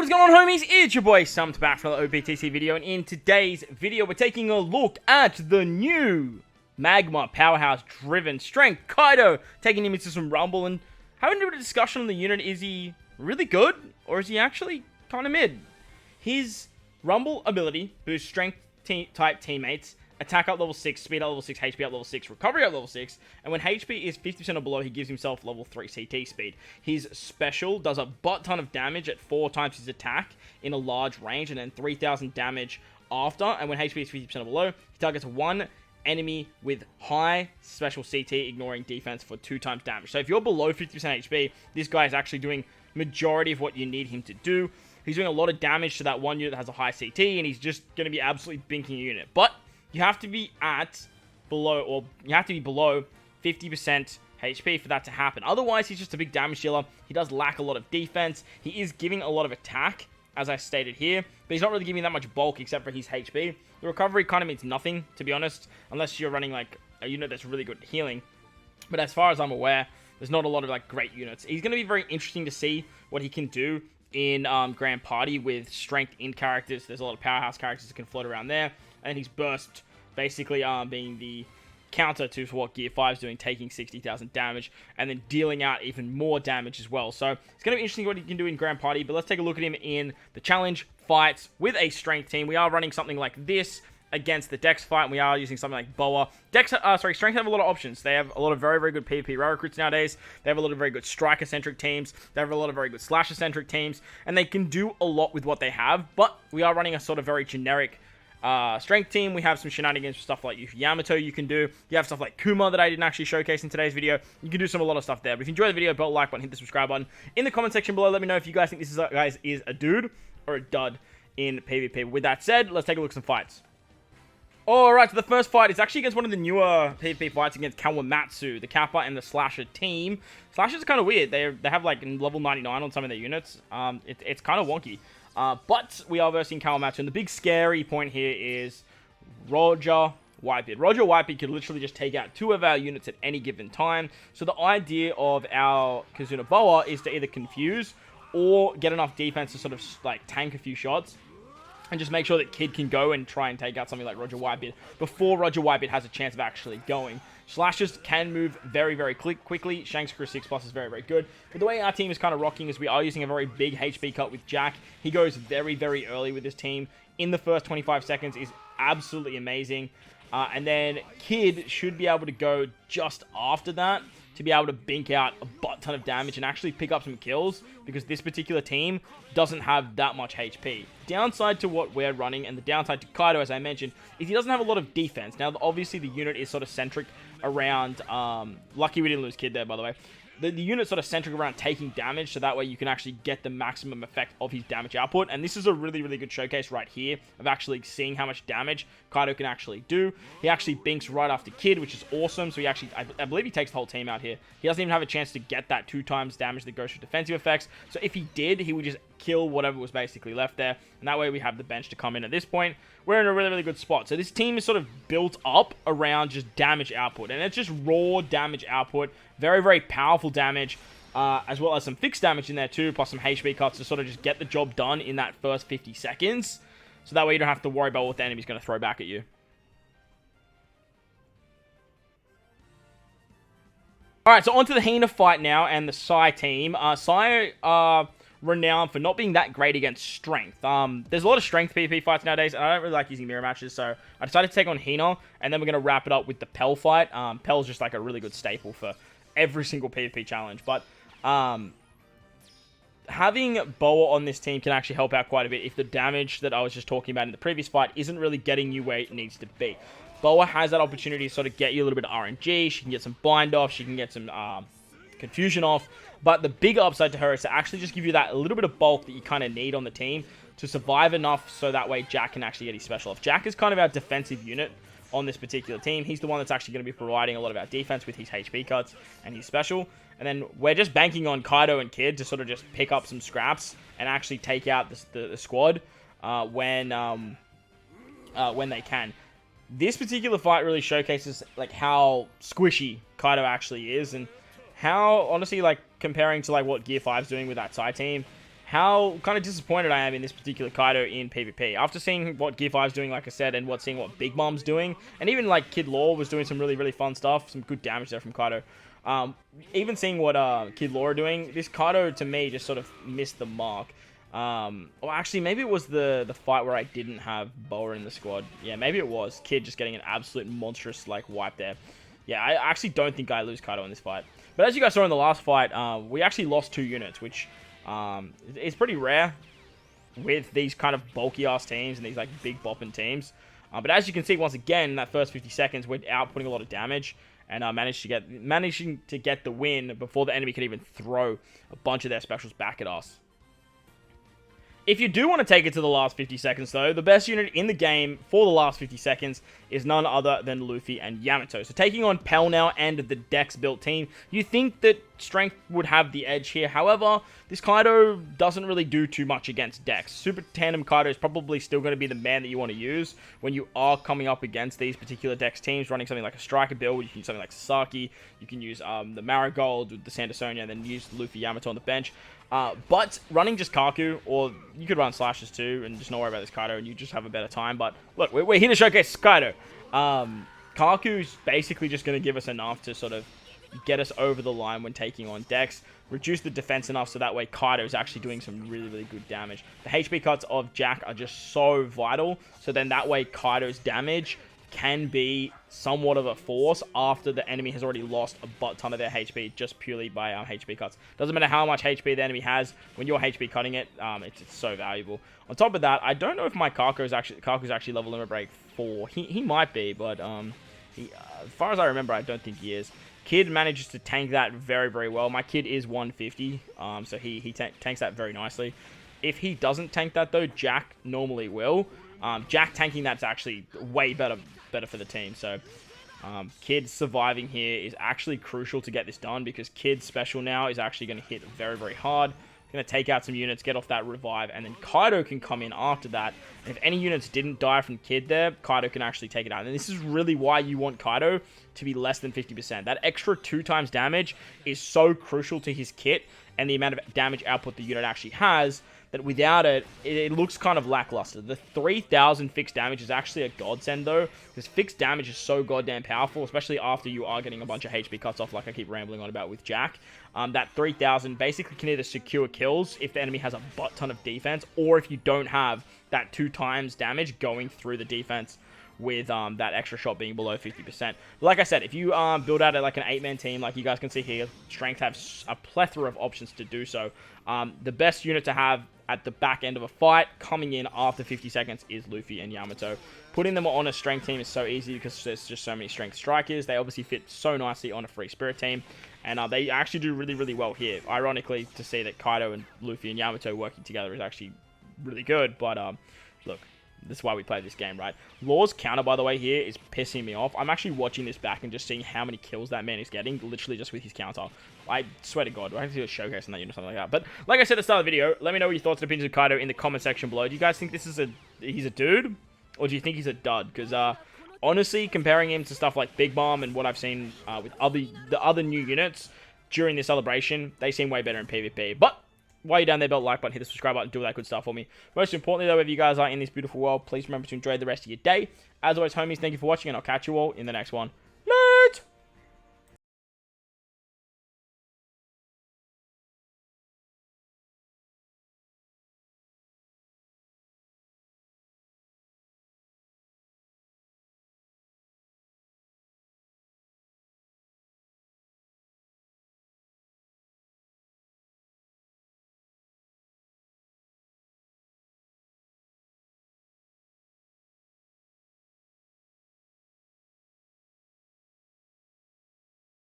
What is going on, homies? It's your boy StumpD back for the OPTC video, and in today's video we're taking a look at the new Magma Powerhouse Driven Strength Kaido, taking him into some Rumble and having a bit of discussion on the unit. Is he really good, or is he actually kind of mid? His Rumble ability boosts Strength type teammates, attack up level 6, speed up level 6, HP up level 6, recovery up level 6, and when HP is 50% or below, he gives himself level 3 CT speed. His special does a butt ton of damage at 4 times his attack in a large range, and then 3,000 damage after, and when HP is 50% or below, he targets one enemy with high special CT, ignoring defense for 2 times damage. So if you're below 50% HP, this guy is actually doing majority of what you need him to do. He's doing a lot of damage to that one unit that has a high CT, and he's just going to be absolutely binking a unit. But you have to be below 50% HP for that to happen. Otherwise, he's just a big damage dealer. He does lack a lot of defense. He is giving a lot of attack, as I stated here, but he's not really giving that much bulk except for his HP. The recovery kind of means nothing, to be honest, unless you're running like a unit that's really good at healing. But as far as I'm aware, there's not a lot of like great units. He's going to be very interesting to see what he can do in Grand Party with strength in characters. There's a lot of powerhouse characters that can float around there. And his burst basically being the counter to what Gear 5 is doing, taking 60,000 damage and then dealing out even more damage as well. So it's going to be interesting what he can do in Grand Party, but let's take a look at him in the challenge fights with a strength team. We are running something like this against the Dex fight, and we are using something like Boa. Strength have a lot of options. They have a lot of very, very good PvP rare recruits nowadays. They have a lot of very good striker-centric teams. They have a lot of very good slasher-centric teams, and they can do a lot with what they have, but we are running a sort of very generic strength team. We have some shenanigans, stuff like Yamato you can do. You have stuff like Kuma that I didn't actually showcase in today's video. You can do a lot of stuff there. But if you enjoyed the video, belt like button, hit the subscribe button. In the comment section below, let me know if you guys think this is a dude or a dud in PvP. With that said, let's take a look at some fights. Alright, so the first fight is actually against one of the newer PvP fights against Kawamatsu, the Kappa and the Slasher team. Slashers are kind of weird. They have like level 99 on some of their units. It's kind of wonky. But we are versing Kawamatsu, and the big scary point here is Roger Whitebeard. Roger Whitebeard could literally just take out 2 of our units at any given time. So the idea of our Kazuna Boa is to either confuse or get enough defense to sort of like tank a few shots and just make sure that Kid can go and try and take out something like Roger Whitebeard before Roger Whitebeard has a chance of actually going. Slashers can move very, very quickly. Shanks Crew 6+ is very, very good. But the way our team is kind of rocking is we are using a very big HP cut with Jack. He goes very, very early with this team. In the first 25 seconds is absolutely amazing. And then Kid should be able to go just after that to be able to bink out a butt ton of damage and actually pick up some kills, because this particular team doesn't have that much HP. Downside to what we're running, and the downside to Kaido, as I mentioned, is he doesn't have a lot of defense. Now, obviously, the unit is sort of centric around... lucky we didn't lose Kid there, by the way. The unit's sort of centric around taking damage, so that way you can actually get the maximum effect of his damage output. And this is a really, really good showcase right here of actually seeing how much damage Kaido can actually do. He actually binks right after Kid, which is awesome. So he actually, I believe he takes the whole team out here. He doesn't even have a chance to get that 2 times damage that goes through defensive effects. So if he did, he would just kill whatever was basically left there. And that way we have the bench to come in at this point. We're in a really, really good spot. So this team is sort of built up around just damage output. And it's just raw damage output. Very, very powerful damage. As well as some fixed damage in there too. Plus some HP cuts to sort of just get the job done in that first 50 seconds. So that way you don't have to worry about what the enemy's going to throw back at you. Alright, so on to the Hina fight now and the Sai team. Sai are renowned for not being that great against strength. There's a lot of strength PvP fights nowadays, and I don't really like using mirror matches, so I decided to take on Hina, and then we're going to wrap it up with the Pell fight. Pell's just like a really good staple for every single PvP challenge, but having Boa on this team can actually help out quite a bit if the damage that I was just talking about in the previous fight isn't really getting you where it needs to be. Boa has that opportunity to sort of get you a little bit of RNG. She can get some bind off, she can get some confusion off, but the big upside to her is to actually just give you that little bit of bulk that you kind of need on the team to survive enough so that way Jack can actually get his special off. Jack is kind of our defensive unit on this particular team. He's the one that's actually going to be providing a lot of our defense with his HP cuts and his special. And then we're just banking on Kaido and Kid to sort of just pick up some scraps and actually take out the squad when they can. This particular fight really showcases like how squishy Kaido actually is, and how honestly, like comparing to like what Gear 5's doing with that Sai team, how kind of disappointed I am in this particular Kaido in PvP. After seeing what Gear 5's doing, like I said, and seeing what Big Mom's doing, and even like Kid Law was doing some really, really fun stuff, some good damage there from Kaido. Even seeing what Kid Law are doing, this Kaido to me just sort of missed the mark. Well, actually, maybe it was the fight where I didn't have Boa in the squad. Yeah, maybe it was. Kid just getting an absolute monstrous like wipe there. Yeah, I actually don't think I lose Kaido in this fight. But as you guys saw in the last fight, we actually lost 2 units, which is pretty rare with these kind of bulky-ass teams and these like big bopping teams. But as you can see, once again, in that first 50 seconds, we're outputting a lot of damage and managing to get the win before the enemy could even throw a bunch of their specials back at us. If you do want to take it to the last 50 seconds, though, the best unit in the game for the last 50 seconds is none other than Luffy and Yamato. So taking on Pell now and the Dex-built team, you think that Strength would have the edge here. However, this Kaido doesn't really do too much against Dex. Super Tandem Kaido is probably still going to be the man that you want to use when you are coming up against these particular Dex teams, running something like a Striker build. You can use something like Sasaki. You can use the Marigold with the Sandersonia, and then use Luffy Yamato on the bench. But running just Kaku, or you could run Slashes too, and just not worry about this Kaido, and you just have a better time. But look, we're here to showcase Kaido. Kaku's basically just going to give us enough to sort of get us over the line when taking on Dex, reduce the defense enough so that way Kaido is actually doing some really, really good damage. The HP cuts of Jack are just so vital, so then that way Kaido's damage can be somewhat of a force after the enemy has already lost a butt ton of their HP just purely by HP cuts. Doesn't matter how much HP the enemy has, when you're HP cutting it, it's so valuable. On top of that, I don't know if my Kaku's actually level limit break 4. He might be, but as far as I remember, I don't think he is. Kid manages to tank that very, very well. My Kid is 150, so he tanks that very nicely. If he doesn't tank that, though, Jack normally will. Jack tanking that's actually way better for the team. So Kid surviving here is actually crucial to get this done, because Kid's special now is actually going to hit very, very hard. Going to take out some units, get off that revive, and then Kaido can come in after that. And if any units didn't die from Kid there, Kaido can actually take it out. And this is really why you want Kaido to be less than 50%. That extra 2 times damage is so crucial to his kit and the amount of damage output the unit actually has, that without it, it looks kind of lackluster. The 3,000 fixed damage is actually a godsend, though, because fixed damage is so goddamn powerful, especially after you are getting a bunch of HP cuts off, like I keep rambling on about with Jack. That 3,000 basically can either secure kills if the enemy has a butt ton of defense, or if you don't have that 2 times damage going through the defense with that extra shot being below 50%. Like I said, if you build out like an 8-man team, like you guys can see here, Strength has a plethora of options to do so. The best unit to have at the back end of a fight, coming in after 50 seconds, is Luffy and Yamato. Putting them on a Strength team is so easy because there's just so many Strength strikers. They obviously fit so nicely on a Free Spirit team, and they actually do really, really well here. Ironically, to see that Kaido and Luffy and Yamato working together is actually really good, but look, this is why we play this game, right? Law's counter, by the way, here is pissing me off. I'm actually watching this back and just seeing how many kills that man is getting, literally just with his counter. I swear to God, do I have to do a showcase on that unit or something like that? But like I said at the start of the video, let me know your thoughts and opinions of Kaido in the comment section below. Do you guys think this is he's a dude? Or do you think he's a dud? Because, honestly, comparing him to stuff like Big Mom and what I've seen with the other new units during this celebration, they seem way better in PvP. But while you're down there, belt like button, hit the subscribe button, do all that good stuff for me. Most importantly, though, wherever you guys are in this beautiful world, please remember to enjoy the rest of your day. As always, homies, thank you for watching, and I'll catch you all in the next one.